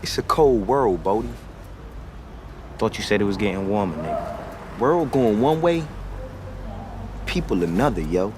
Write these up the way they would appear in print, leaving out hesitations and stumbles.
It's a cold world, Bodie. Thought you said it was getting warmer, nigga. World going one way, people another, yo.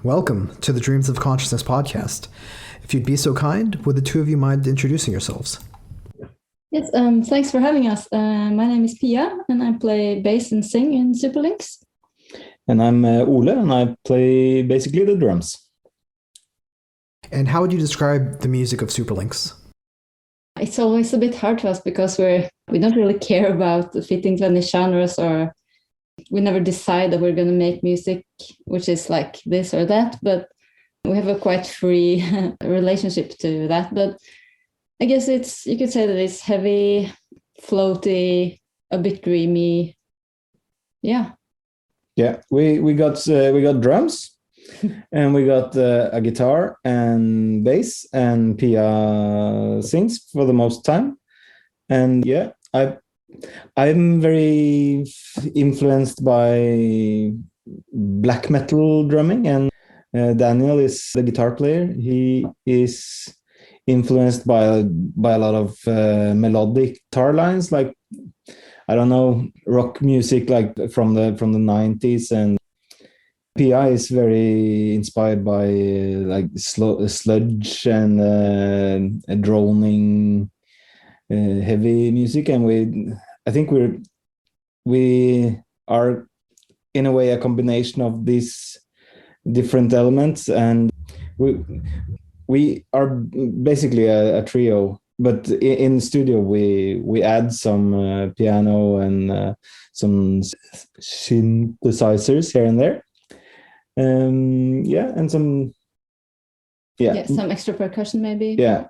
welcome to the Dreams of Consciousness podcast. If you'd be so kind, would the two of you mind introducing yourselves? Yes, thanks for having us. My name is Pia, and I play bass and sing in Superlynx. And I'm Ole, and I play basically the drums. And how would you describe the music of Superlynx? It's always a bit hard to us because we don't really care about fitting to any genres, or we never decide that we're going to make music which is like this or that, but we have a quite free relationship to that. But I guess you could say that it's heavy, floaty, a bit dreamy. Yeah. Yeah, we got drums, and we got a guitar and bass, and Pia sings for the most time. And yeah, I'm very influenced by black metal drumming, and Daniel is the guitar player. He is influenced by a lot of melodic guitar lines, like, I don't know, rock music like from the 90s. And Pia is very inspired by like sludge and droning heavy music. And I think we are in a way a combination of these different elements, and we are basically a trio. But in the studio, we add some piano and some synthesizers here and there. And some some extra percussion maybe. Yeah.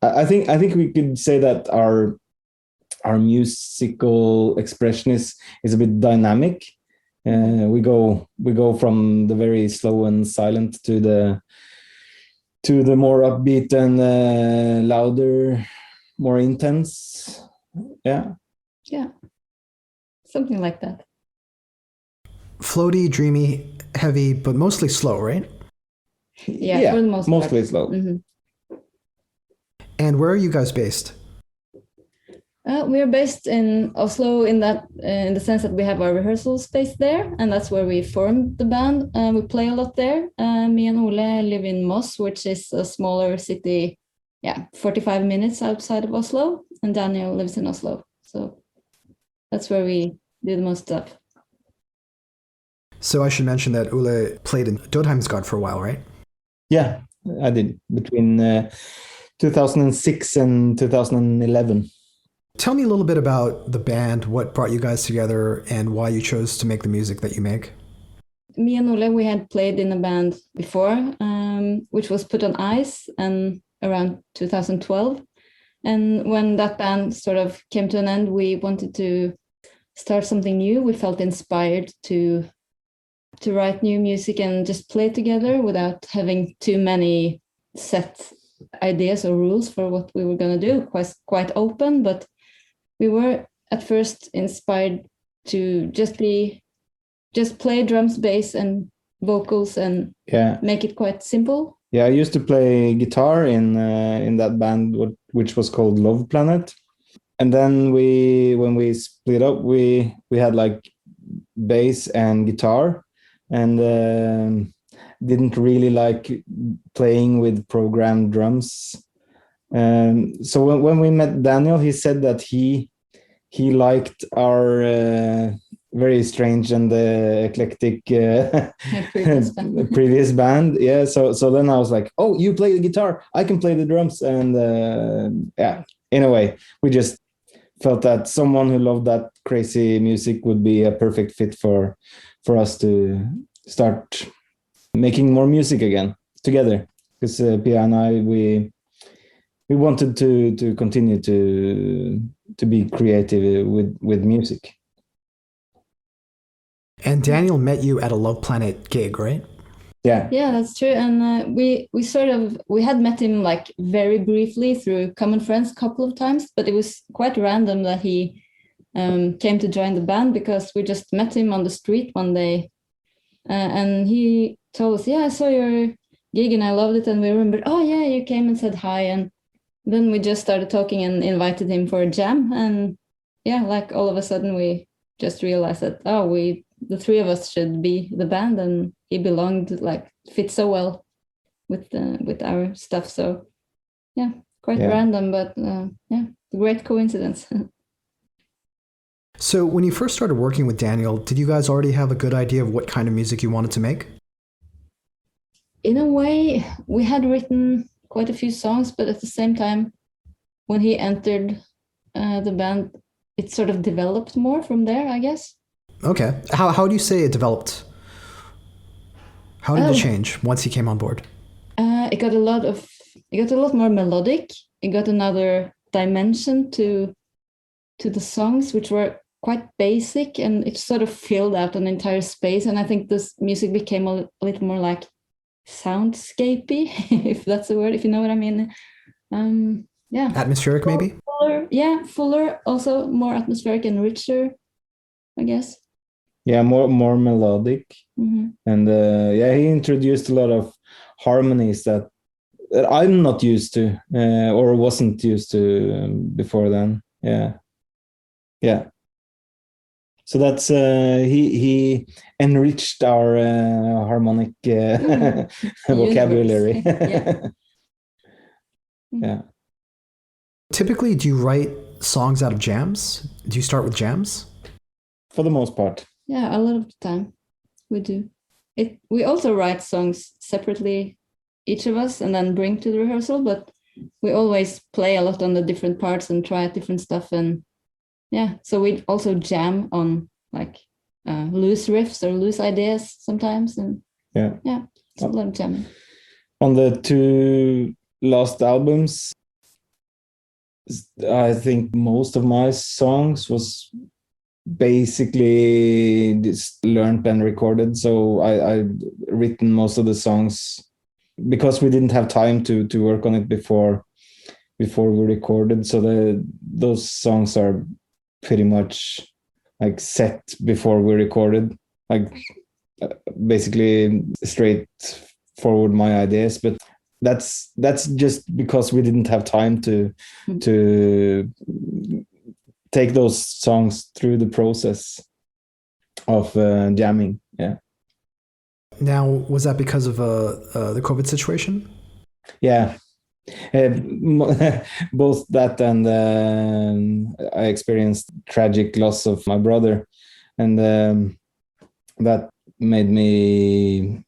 I think we could say that our musical expression is a bit dynamic. We go from the very slow and silent to the more upbeat and louder, more intense. Yeah, something like that. Floaty, dreamy, heavy, but mostly slow, right? Yeah, for the most part. Mostly slow. Mm-hmm. And where are you guys based? We are based in Oslo in the sense that we have our rehearsal space there, and that's where we formed the band. We play a lot there. Me and Ole live in Moss, which is a smaller city, 45 minutes outside of Oslo, and Daniel lives in Oslo. So that's where we do the most stuff. So I should mention that Ole played in Dodheimsgard for a while, right? Yeah, I did between 2006 and 2011. Tell me a little bit about the band, what brought you guys together, and why you chose to make the music that you make. Me and Ole, we had played in a band before, which was put on ice and around 2012. And when that band sort of came to an end, we wanted to start something new. We felt inspired to write new music and just play together without having too many set ideas or rules for what we were going to do. Quite open, but we were at first inspired to just play drums, bass, and vocals, and make it quite simple. Yeah, I used to play guitar in that band, which was called Love Planet. And then when we split up, we had like bass and guitar, and didn't really like playing with programmed drums. So when we met Daniel, he said that he liked our very strange and eclectic previous band. Yeah. So then I was like, oh, you play the guitar, I can play the drums. And in a way, we just felt that someone who loved that crazy music would be a perfect fit for us to start making more music again together. Because Pia and I, we wanted to continue to be creative with music. And Daniel met you at a Love Planet gig, right? Yeah, that's true. And we had met him like very briefly through common friends a couple of times, but it was quite random that he came to join the band, because we just met him on the street one day, and he told us, I saw your gig and I loved it. And we remembered, oh yeah, you came and said hi. And then we just started talking and invited him for a jam. And like all of a sudden we just realized that, we the three of us should be the band, and he belonged, like, fit so well with our stuff. So yeah, quite random, but great coincidence. So when you first started working with Daniel, did you guys already have a good idea of what kind of music you wanted to make? In a way, we had written quite a few songs, but at the same time, when he entered the band, it sort of developed more from there, I guess. Okay. How do you say it developed? How did it change once he came on board? It got a lot more melodic. It got another dimension to the songs, which were quite basic, and it sort of filled out an entire space. And I think this music became a little more like soundscapey, if that's a word, if you know what I mean. Yeah. Atmospheric, maybe? Fuller, also more atmospheric and richer, I guess. Yeah, more melodic. Mm-hmm. And he introduced a lot of harmonies that I'm not used to, or wasn't used to before then. Yeah. So that's he enriched our harmonic vocabulary. Yeah. Typically, do you write songs out of jams? Do you start with jams? For the most part. Yeah, a lot of the time we do. We also write songs separately, each of us, and then bring to the rehearsal, but we always play a lot on the different parts and try out different stuff. And so we also jam on like loose riffs or loose ideas sometimes. And it's a lot of jamming. On the two last albums, I think most of my songs was basically just learned and recorded. So I written most of the songs because we didn't have time to work on it before we recorded. So those songs are pretty much like set before we recorded, like basically straight forward my ideas. But that's just because we didn't have time to take those songs through the process of jamming. Yeah. Now, was that because of the COVID situation? Yeah. Both that and I experienced tragic loss of my brother, and that made me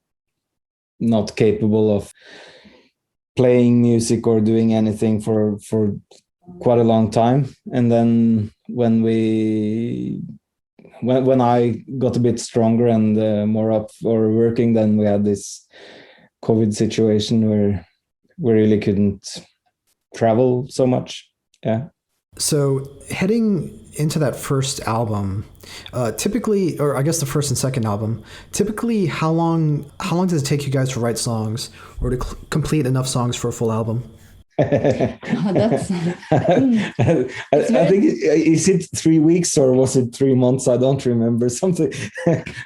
not capable of playing music or doing anything for quite a long time. And then when I got a bit stronger and more up for working, then we had this COVID situation where we really couldn't travel so much. Yeah. So heading into that first album, typically, or I guess the first and second album, typically how long does it take you guys to write songs or to complete enough songs for a full album? That's I think is it 3 weeks or was it 3 months? I don't remember. Something.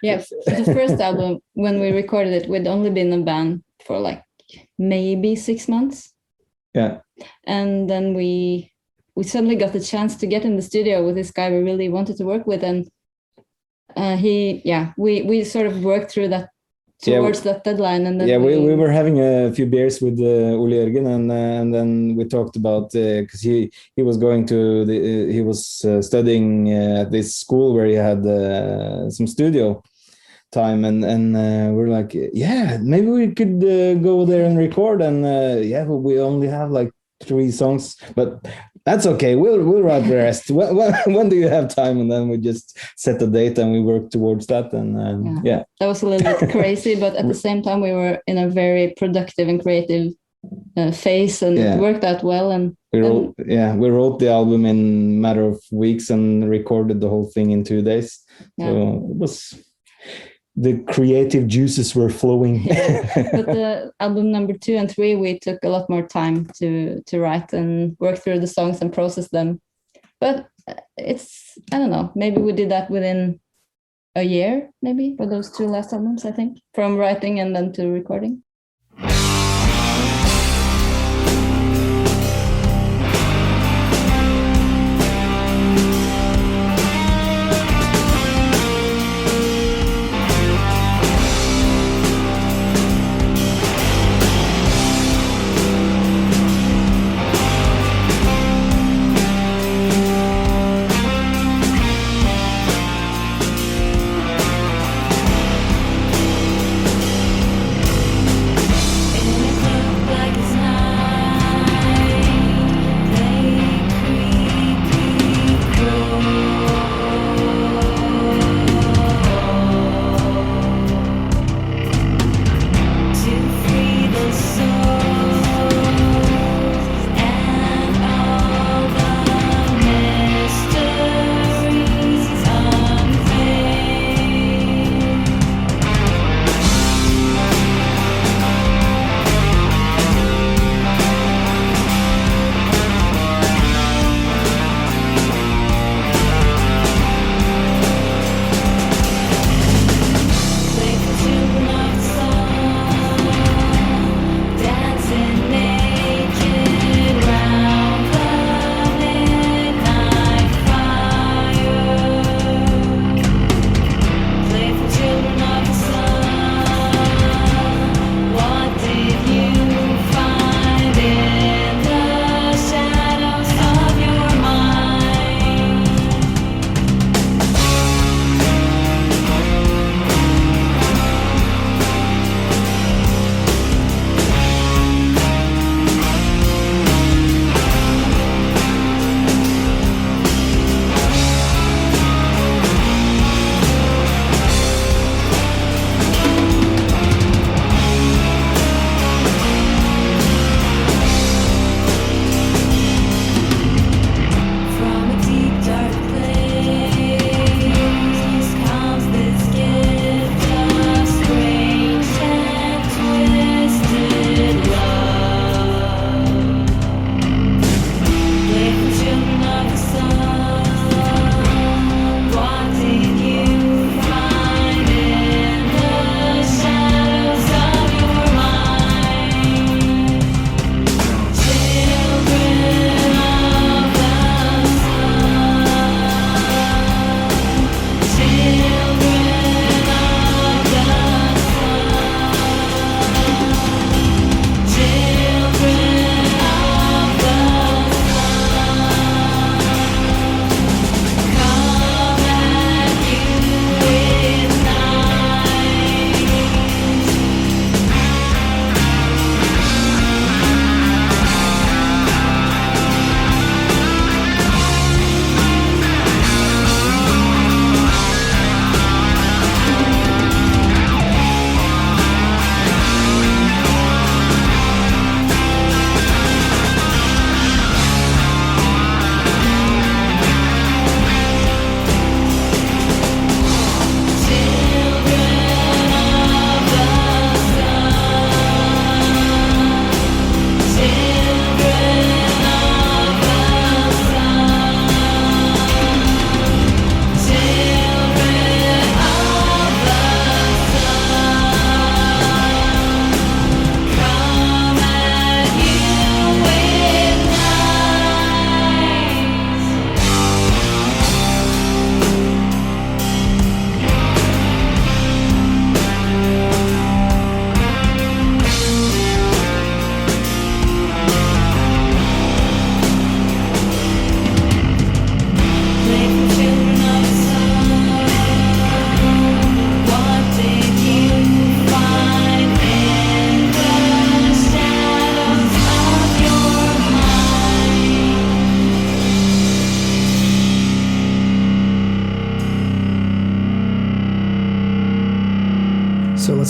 Yeah, for the first album, when we recorded it, we'd only been a band for like maybe 6 months. Yeah. And then we suddenly got the chance to get in the studio with this guy we really wanted to work with, and we sort of worked through that towards that deadline. And then we were having a few beers with Ole Teigen, and then we talked about because he was going to he was studying at this school where he had some studio time, and we're like, maybe we could go there and record, and but we only have like 3 songs, but that's okay. We'll write the rest. When do you have time? And then we just set the date and we work towards that. And that was a little bit crazy, but at the same time we were in a very productive and creative phase, and it worked out well. And we wrote the album in a matter of weeks and recorded the whole thing in 2 days. So it was. The creative juices were flowing. But the album number 2 and 3, we took a lot more time to write and work through the songs and process them. But it's, I don't know, maybe we did that within a year, maybe, for those 2 last albums, I think, from writing and then to recording.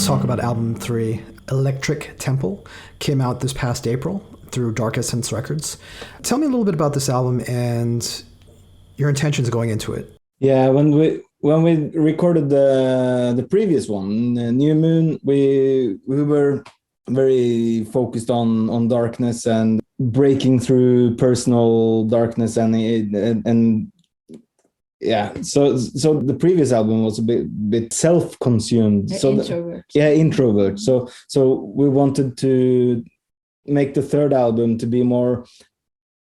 let's talk about album 3. Electric Temple came out this past April through Dark Essence Records. Tell me a little bit about this album and your intentions going into it. Yeah, when we recorded the previous one, New Moon, we were very focused on darkness and breaking through personal darkness and yeah. So the previous album was a bit self-consumed. Introvert. So we wanted to make the third album to be more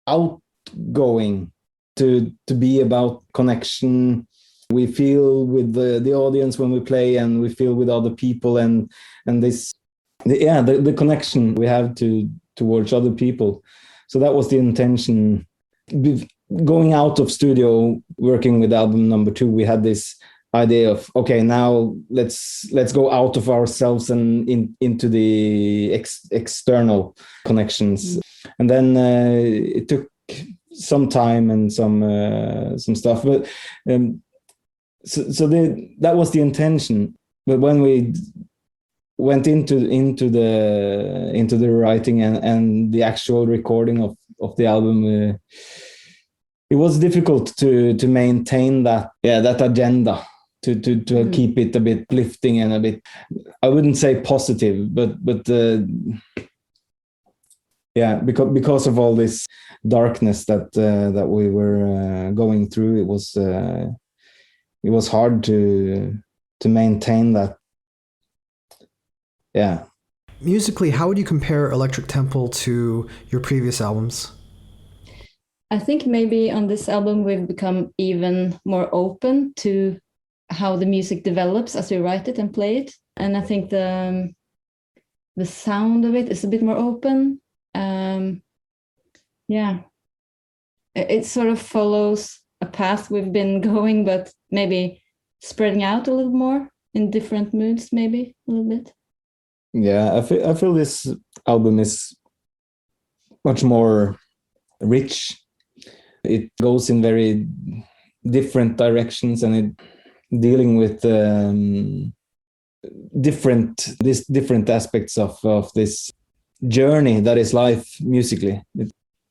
outgoing, to be about connection. We feel with the audience when we play, and we feel with other people, and the connection we have towards other people. So that was the intention. Going out of studio, working with album number 2, we had this idea of, okay, now let's go out of ourselves and into the external connections. And then it took some time and some stuff, but that was the intention. But when we went into the writing and the actual recording of the album, it was difficult to maintain that agenda, to keep it a bit lifting and a bit, I wouldn't say positive, but because of all this darkness that we were going through, it was hard to maintain that. Yeah. Musically, how would you compare Electric Temple to your previous albums? I think maybe on this album we've become even more open to how the music develops as we write it and play it. And I think the sound of it is a bit more open. It sort of follows a path we've been going, but maybe spreading out a little more in different moods, maybe a little bit. Yeah, I feel this album is much more rich. It goes in very different directions, and it dealing with different aspects of this journey that is life musically.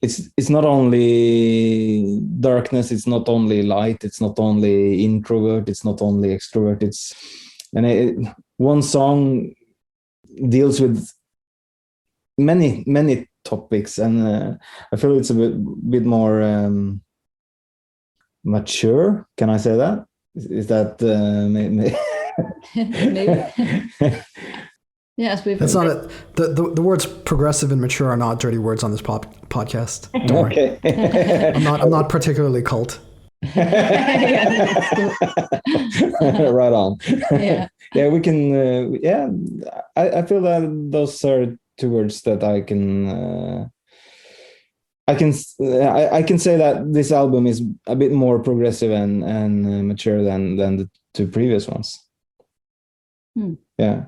It's not only darkness, it's not only light, it's not only introvert, it's not only extrovert. One song deals with many topics, and I feel it's a bit more mature. Can I say that? Is that maybe? Yes, that's not it. The words progressive and mature are not dirty words on this podcast. Don't worry. Okay. I'm not particularly cult. Right on. Yeah, we can. I feel that those are two words that I can say that this album is a bit more progressive and mature than the two previous ones. Yeah,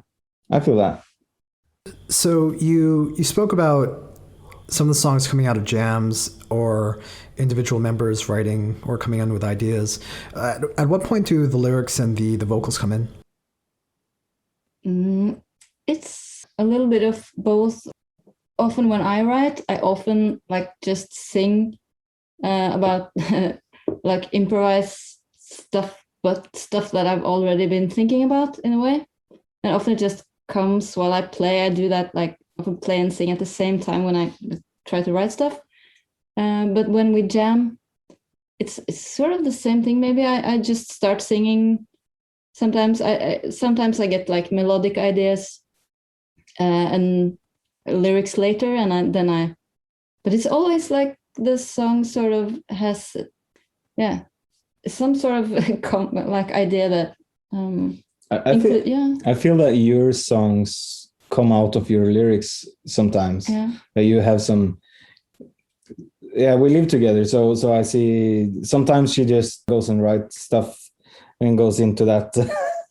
I feel that. So you spoke about some of the songs coming out of jams or individual members writing or coming in with ideas. At what point do the lyrics and the vocals come in? It's a little bit of both. Often when I write, I often just sing about improvise stuff, but stuff that I've already been thinking about in a way. And often it just comes while I play. I do that, often play and sing at the same time when I try to write stuff. But when we jam, it's sort of the same thing. Maybe I just start singing. Sometimes I get melodic ideas and lyrics later, and but it's always the song sort of has some sort of idea that I feel that your songs come out of your lyrics sometimes. That you have some. Yeah, we live together, so I see. Sometimes she just goes and writes stuff and goes into that.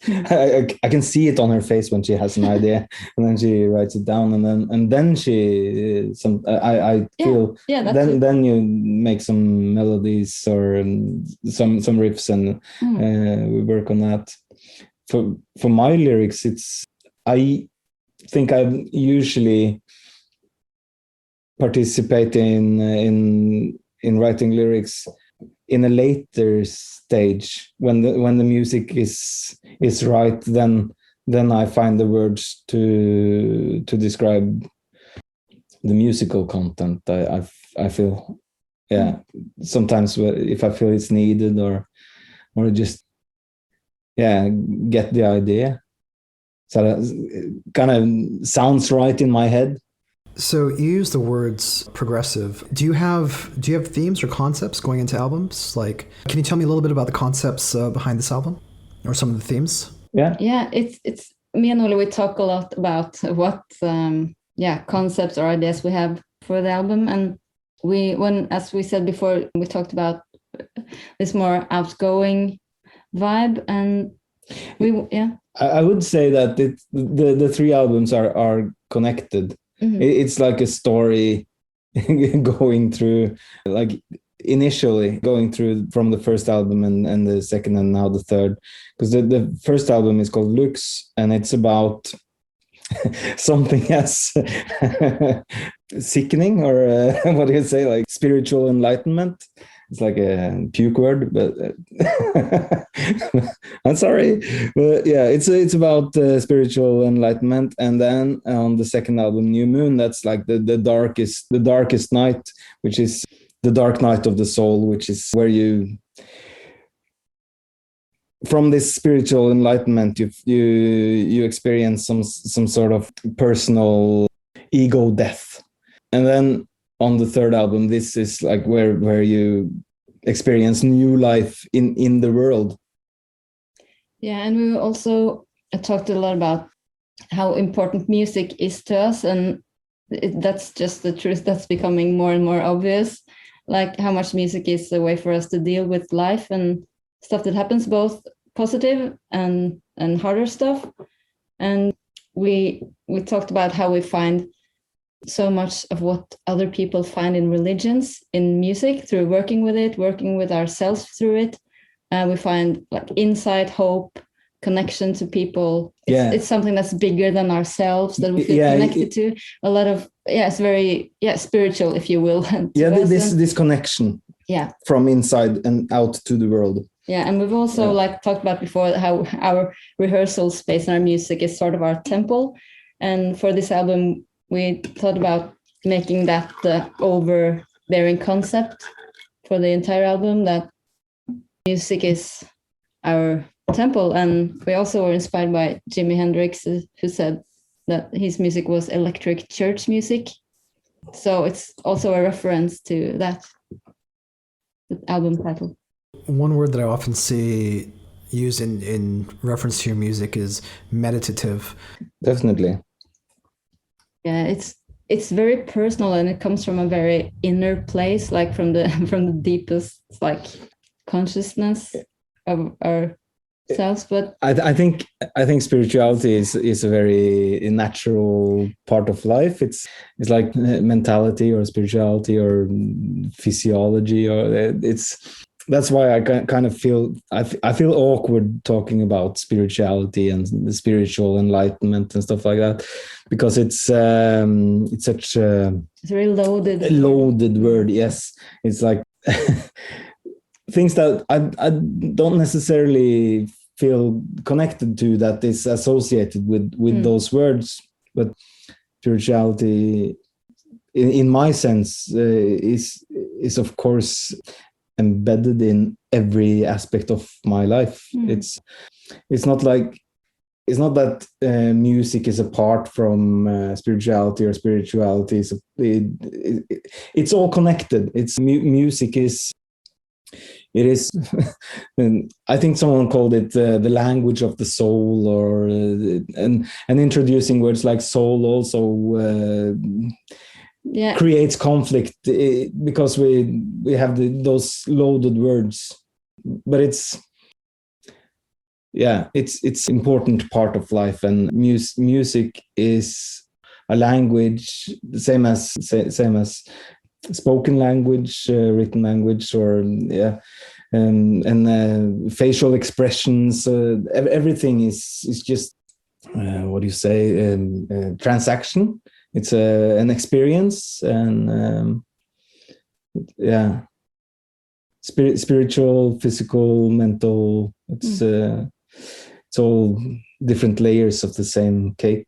I can see it on her face when she has an idea, and then she writes it down, and then she I feel then you make some melodies or some riffs, and we work on that. For my lyrics, I think I usually participate in writing lyrics in a later stage when the music is right. Then I find the words to describe the musical content. I feel, yeah, sometimes if I feel it's needed or just, yeah, get the idea. So that kind of sounds right in my head. So you use the words progressive. Do you have themes or concepts going into albums? Like, can you tell me a little bit about the concepts behind this album, or some of the themes? Yeah. Yeah, it's me and Ole. We talk a lot about what concepts or ideas we have for the album, and as we said before, we talked about this more outgoing vibe, and I would say that the three albums are connected. Mm-hmm. It's like a story going through, like initially going through from the first album and the second and now the third, because the first album is called Lux, and it's about something as sickening, or what do you say, like spiritual enlightenment. It's like a puke word, but I'm sorry. But yeah, it's about spiritual enlightenment. And then on the second album, New Moon, that's like the darkest night, which is the dark night of the soul, which is where you, from this spiritual enlightenment, you experience some sort of personal ego death. And then on the third album, this is like where you experience new life in the world. Yeah, and we also talked a lot about how important music is to us, and that's just the truth that's becoming more and more obvious, like how much music is a way for us to deal with life and stuff that happens, both positive and harder stuff. And we talked about how we find so much of what other people find in religions in music through working with ourselves through it. We find like insight, hope, connection to people. It's something that's bigger than ourselves, that we feel connected to. A lot of it's very spiritual, if you will. This connection from inside and out to the world. Yeah, and we've also talked about before how our rehearsal space and our music is sort of our temple. And for this album, we thought about making that the overbearing concept for the entire album, that music is our temple. And we also were inspired by Jimi Hendrix, who said that his music was electric church music. So it's also a reference to that, the album title. One word that I often see used in reference to your music is meditative. Definitely. Yeah, it's very personal, and it comes from a very inner place, like from the deepest like consciousness of ourselves. But I think spirituality is a very natural part of life. It's like mentality or spirituality or physiology, or that's why I kind of feel I feel awkward talking about spirituality and the spiritual enlightenment and stuff like that, because it's such a very loaded word. Yes, it's like things that I don't necessarily feel connected to, that is associated with those words. But spirituality, in my sense, is of course embedded in every aspect of my life. It's not that music is apart from spirituality, or spirituality is it's all connected. It's music is I think someone called it the language of the soul, or and introducing words like soul also creates conflict, because we have those loaded words. But it's important part of life, and music is a language, same as spoken language, written language, or and facial expressions. Everything is just what do you say, transaction. It's an experience, and yeah, spiritual, physical, mental. It's all different layers of the same cake.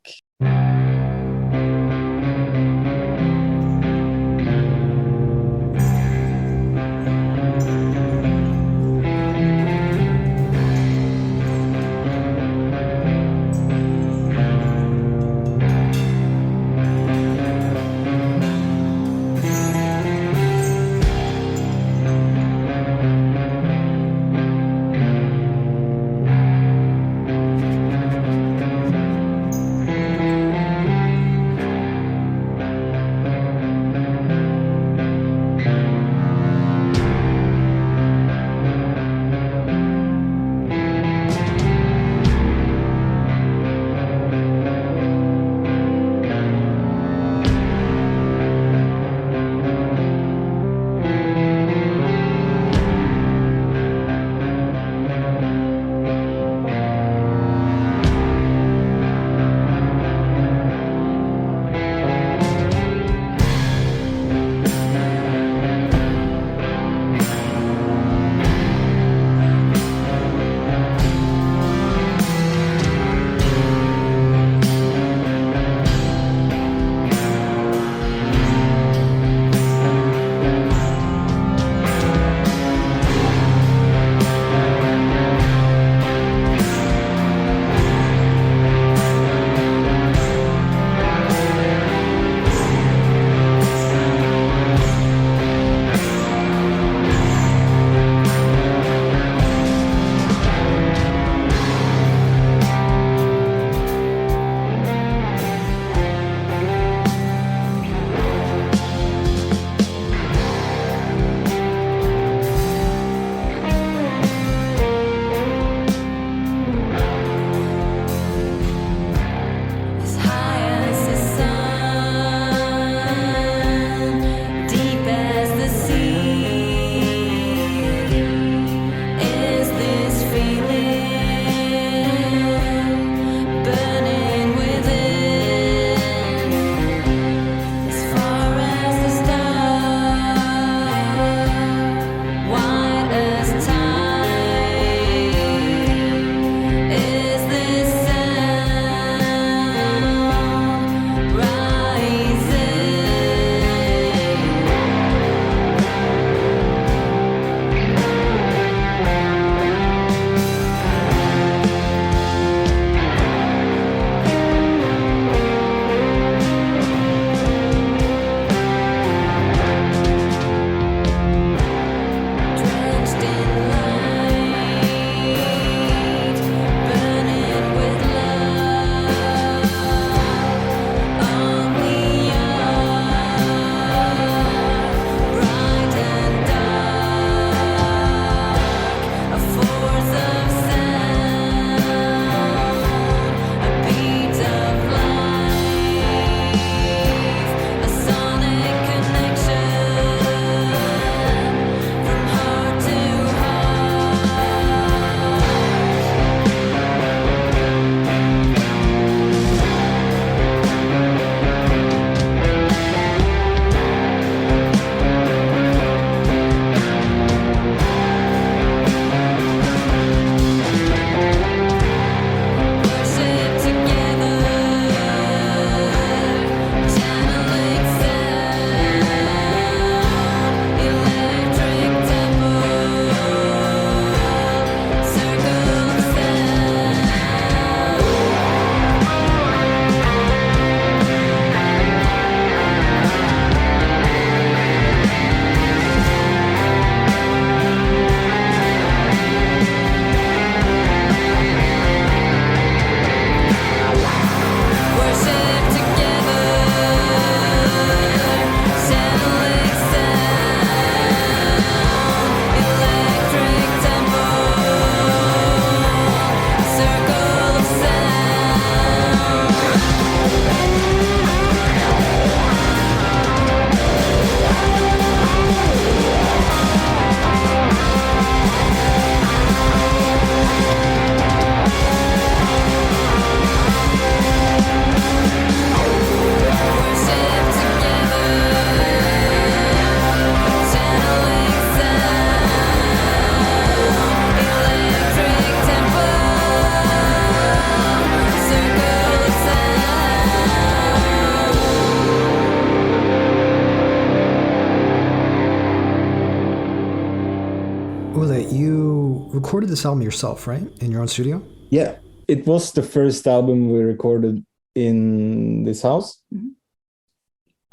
Ole, you recorded this album yourself, right? In your own studio? Yeah, it was the first album we recorded in this house. Mm-hmm.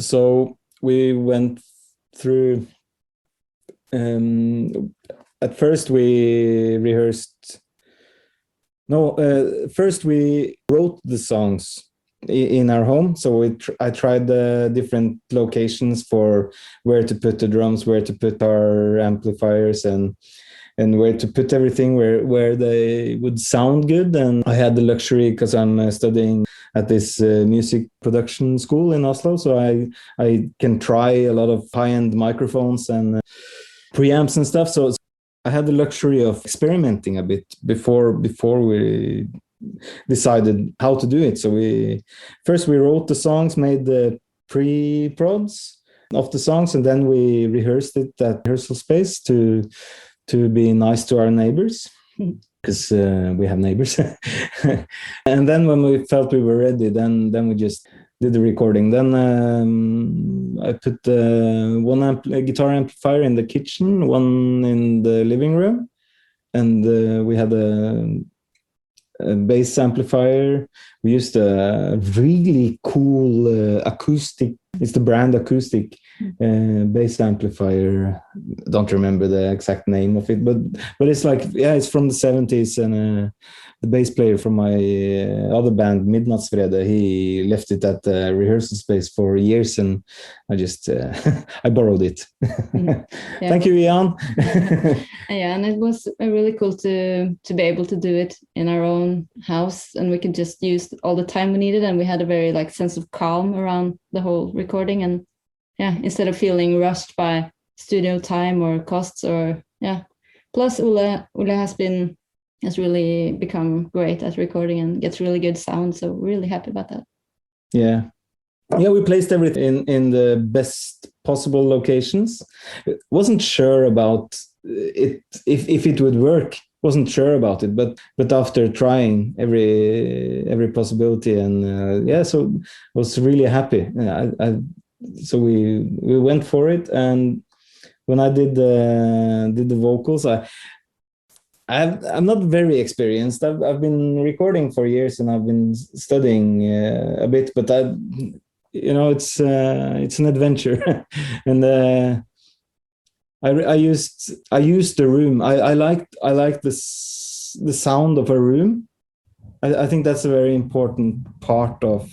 So we went through. At first, we rehearsed. No, first we wrote the songs in our home. So I tried the different locations for where to put the drums, where to put our amplifiers, and where to put everything where they would sound good. And I had the luxury because I'm studying at this music production school in Oslo, so I can try a lot of high-end microphones and preamps and stuff. So I had the luxury of experimenting a bit before we decided how to do it. So we wrote the songs, made the pre-prods of the songs, and then we rehearsed it at rehearsal space to be nice to our neighbors, because we have neighbors. And then when we felt we were ready, then we just did the recording. Then I put one guitar amplifier in the kitchen, one in the living room, and we had a bass amplifier. We used a really cool acoustic. It's the brand Acoustic bass amplifier. Don't remember the exact name of it, but it's like, yeah, it's from the 70s, and the bass player from my other band, Midnattsvrede, he left it at the rehearsal space for years, and I just I borrowed it. Yeah. Thank you, Ian. Yeah, and it was really cool to be able to do it in our own house, and we could just use all the time we needed, and we had a very sense of calm around the whole recording. And yeah, instead of feeling rushed by studio time or costs, or plus Ole has really become great at recording and gets really good sound, so really happy about that. Yeah, we placed everything in the best possible locations. Wasn't sure about it, if it would work. Wasn't sure about it, but after trying every possibility, and so I was really happy. So we went for it, and when I did the vocals, I'm not very experienced. I've been recording for years, and I've been studying a bit, but it's an adventure. And I used the room. I like the sound of a room. I think that's a very important part of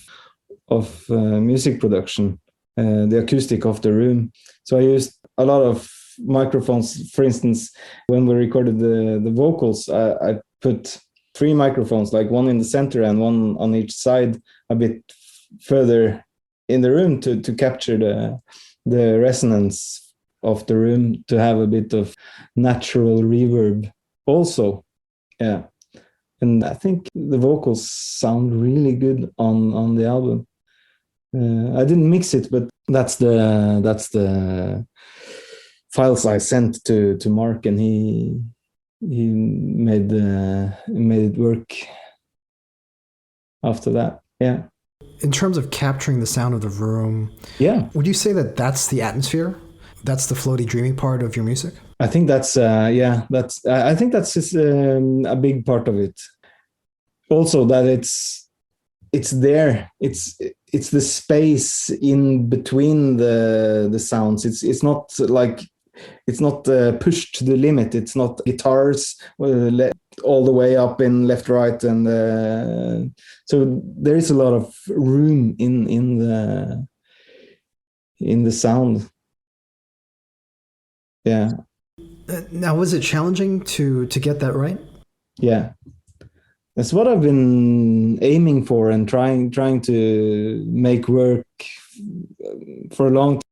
music production, the acoustic of the room. So I used a lot of microphones. For instance, when we recorded the vocals, I put 3 microphones, like one in the center and one on each side, a bit further in the room to capture the resonance of the room, to have a bit of natural reverb also. Yeah, and I think the vocals sound really good on the album. I didn't mix it, but that's the files I sent to Mark, and he made it work after that. Yeah. In terms of capturing the sound of the room, would you say that that's the atmosphere? That's the floaty, dreamy part of your music? I think that's I think that's just, a big part of it. Also, that it's there. It's the space in between the sounds. It's not like, it's not pushed to the limit. It's not guitars all the way up in left, right, and so there is a lot of room in the sound. Yeah. Now, was it challenging to get that right? Yeah, that's what I've been aiming for and trying to make work for a long time.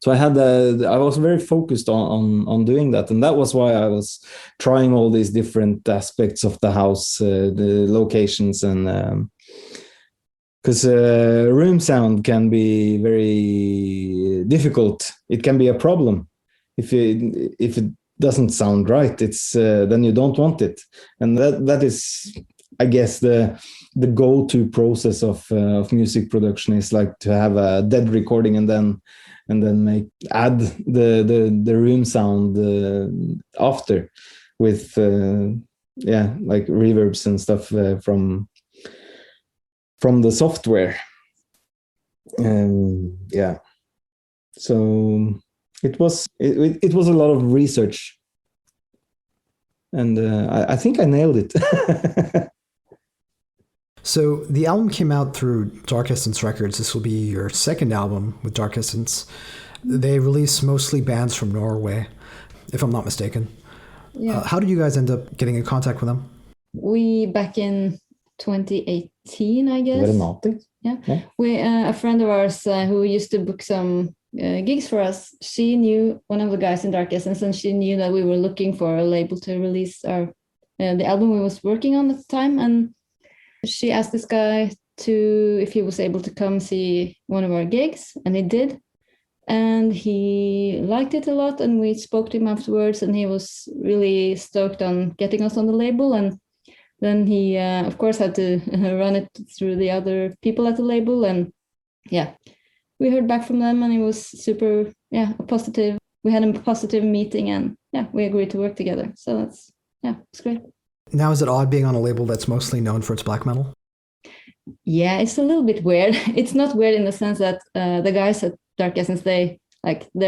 So I was very focused on doing that, and that was why I was trying all these different aspects of the house, the locations, and because room sound can be very difficult. It can be a problem if it doesn't sound right. It's then you don't want it, and that is, I guess, the go-to process of music production is like to have a dead recording and then and then add the room sound after with like reverbs and stuff from the software. So it was a lot of research, and I think I nailed it. So the album came out through Dark Essence Records. This will be your second album with Dark Essence. They release mostly bands from Norway, if I'm not mistaken. Yeah. How did you guys end up getting in contact with them? We, back in 2018, I guess. Very naughty. Yeah. We a friend of ours who used to book some gigs for us, she knew one of the guys in Dark Essence, and she knew that we were looking for a label to release our the album we was working on at the time, and she asked this guy if he was able to come see one of our gigs, and he did. And he liked it a lot, and we spoke to him afterwards, and he was really stoked on getting us on the label. And then he, of course, had to run it through the other people at the label. And yeah, we heard back from them, and it was super, positive. We had a positive meeting, and we agreed to work together. So that's, it's great. Now, is it odd being on a label that's mostly known for its black metal? Yeah, it's a little bit weird. It's not weird in the sense that the guys at Dark Essence, they're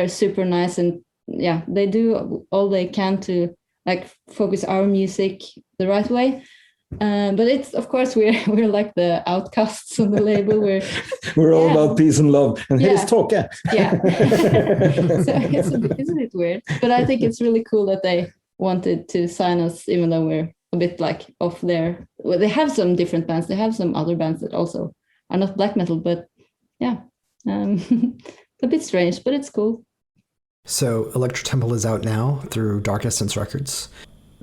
super nice, and they do all they can to focus our music the right way. But it's, of course, we're like the outcasts on the label. We're all about peace and love, and here's talk. So it's a bit weird, but I think it's really cool that they wanted to sign us, even though we're a bit off there. Well, they have some different bands. They have some other bands that also are not black metal, but a bit strange, but it's cool. So Electro Temple is out now through Dark Essence Records.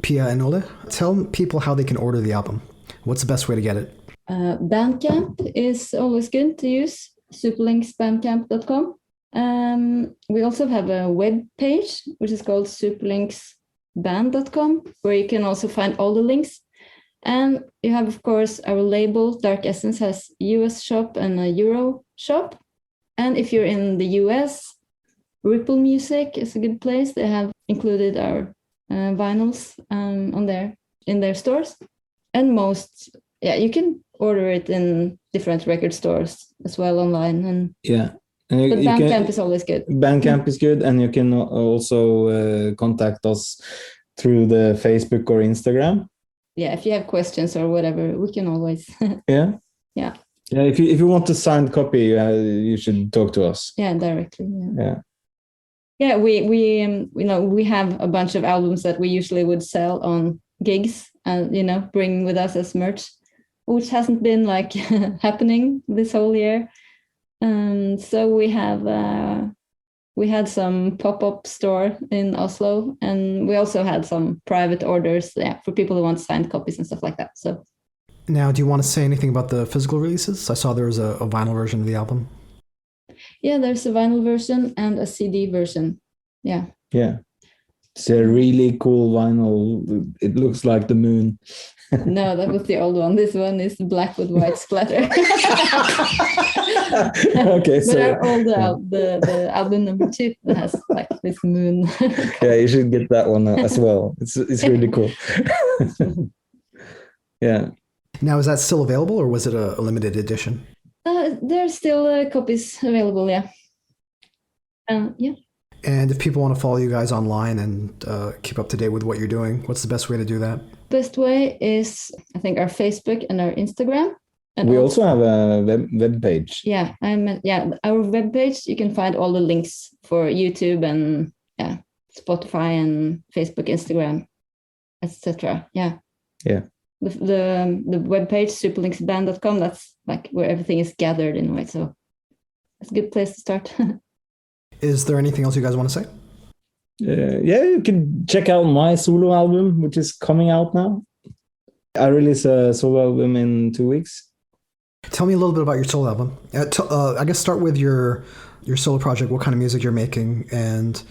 Pia and Ole, tell people how they can order the album. What's the best way to get it? Bandcamp is always good to use. Superlynxbandcamp.com. We also have a web page, which is called superlynxband.com, where you can also find all the links. And you have, of course, our label. Dark Essence has US shop and a Euro shop. And if you're in the US, Ripple Music is a good place. They have included our vinyls in their stores. And you can order it in different record stores as well online. And but Bandcamp is always good. Bandcamp is good, and you can also contact us through the Facebook or Instagram. Yeah, if you have questions or whatever, we can always. Yeah. If you want a signed copy, you should talk to us. Yeah, directly. Yeah. We have a bunch of albums that we usually would sell on gigs and bring with us as merch, which hasn't been happening this whole year. So we had some pop-up store in Oslo, and we also had some private orders for people who want signed copies and stuff like that. So now, do you want to say anything about the physical releases? I saw there was a vinyl version of the album. Yeah, there's a vinyl version and a CD version. Yeah. It's a really cool vinyl. It looks like the moon. No, that was the old one. This one is black with white splatter. Okay, so the album number 2 that has this moon. Yeah, you should get that one as well. It's really cool. Yeah. Now, is that still available, or was it a limited edition? There's still copies available. Yeah. And if people want to follow you guys online and keep up to date with what you're doing, what's the best way to do that? Best way is, I think, our Facebook and our Instagram. And we also have a web page. Yeah, our web page. You can find all the links for YouTube and Spotify and Facebook, Instagram, etc. Yeah. The web page superlynxband.com. That's where everything is gathered in a way. So it's a good place to start. Is there anything else you guys want to say? You can check out my solo album, which is coming out now. I release a solo album in 2 weeks. Tell me a little bit about your solo album. I guess start with your solo project, what kind of music you're making, and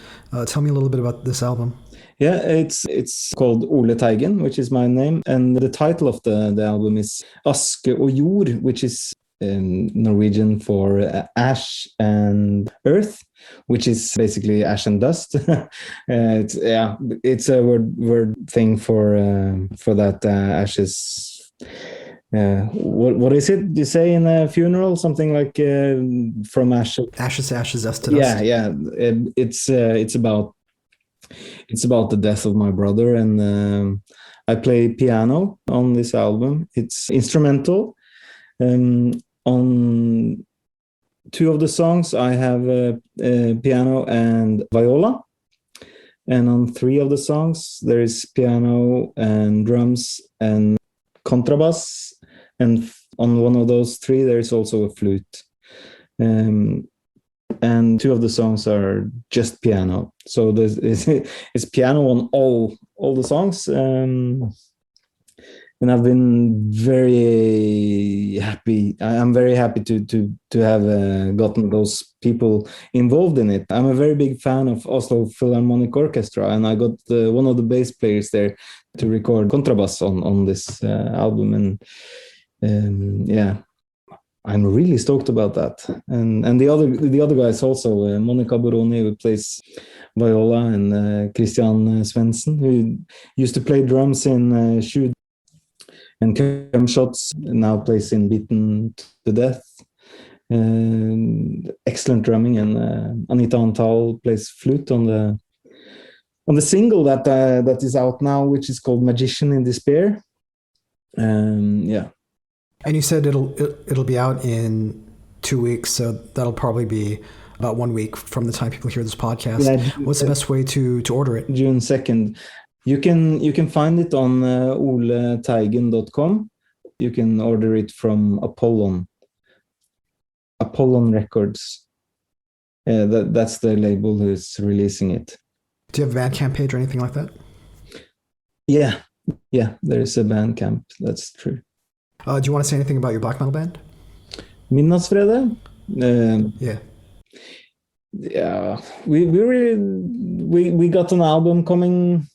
tell me a little bit about this album. Yeah, it's called Ole Teigen, which is my name, and the title of the album is Aske og Jord, which is Norwegian for ash and earth, which is basically ash and dust. It's a word thing for that ashes. What is it you say in a funeral? Something like from ashes to ashes, dust to dust. It's about the death of my brother, and I play piano on this album. It's instrumental. On 2 of the songs, I have piano and viola. And on 3 of the songs, there is piano and drums and contrabass. And on 1 of those 3, there is also a flute. And 2 of the songs are just piano. So it's piano on all the songs. And I've been very happy. I'm very happy to have gotten those people involved in it. I'm a very big fan of Oslo Philharmonic Orchestra, and I got one of the bass players there to record contrabass on this album. And I'm really stoked about that. And the other guys also, Monica Boroni, who plays viola, and Christian Svensson, who used to play drums in Shoegaze and Cum Shots, now plays in Beaten to Death. Excellent drumming, and Anita Antal plays flute on the single that is out now, which is called Magician in Despair. And you said it'll be out in 2 weeks, so that'll probably be about 1 week from the time people hear this podcast. What's the best way to order it? June 2nd. You can find it on oleteigen.com. You can order it from Apollon Records. That's the label who's releasing it. Do you have a Bandcamp page or anything like that? Yeah, there is a Bandcamp. That's true. Do you want to say anything about your black metal band? Midnattsfrede? We got an album coming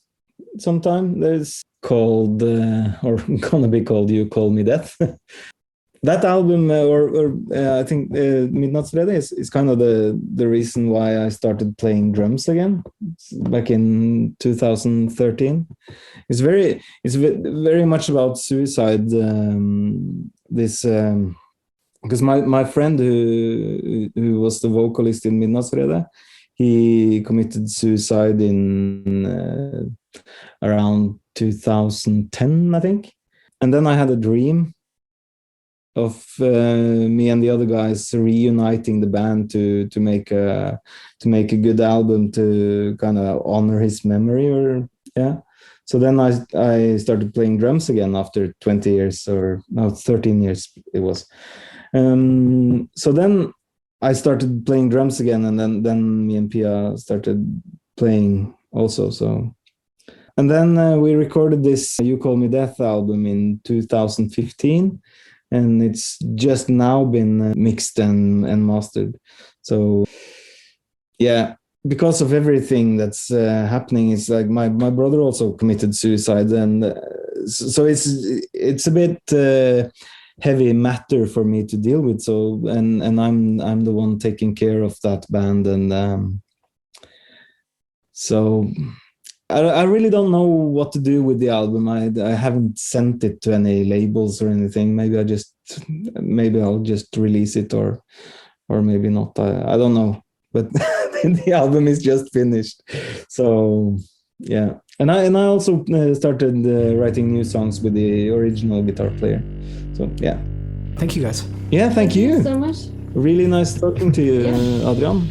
sometime. There's called or gonna be called You Call Me Death. That album, I think Midnattsfrede is kind of the reason why I started playing drums again back in 2013. It's very much about suicide. Because my friend who was the vocalist in Midnattsfrede, he committed suicide in around 2010, I think. And then I had a dream of me and the other guys reuniting the band to make a good album to kind of honor his memory. So then I started playing drums again after 20 years, or no, 13 years it was. So then I started playing drums again, and then me and Pia started playing also. So, and then we recorded this You Call Me Death album in 2015, and it's just now been mixed and mastered. So yeah, because of everything that's happening, it's like my brother also committed suicide, and so it's a bit heavy matter for me to deal with. So and I'm the one taking care of that band, and so I really don't know what to do with the album. I haven't sent it to any labels or anything. Maybe I'll just release it, or maybe not. I don't know. But the album is just finished. So yeah, and I also started writing new songs with the original guitar player. So yeah. Thank you guys. Yeah, thank you so much. Really nice talking to you, Adrian.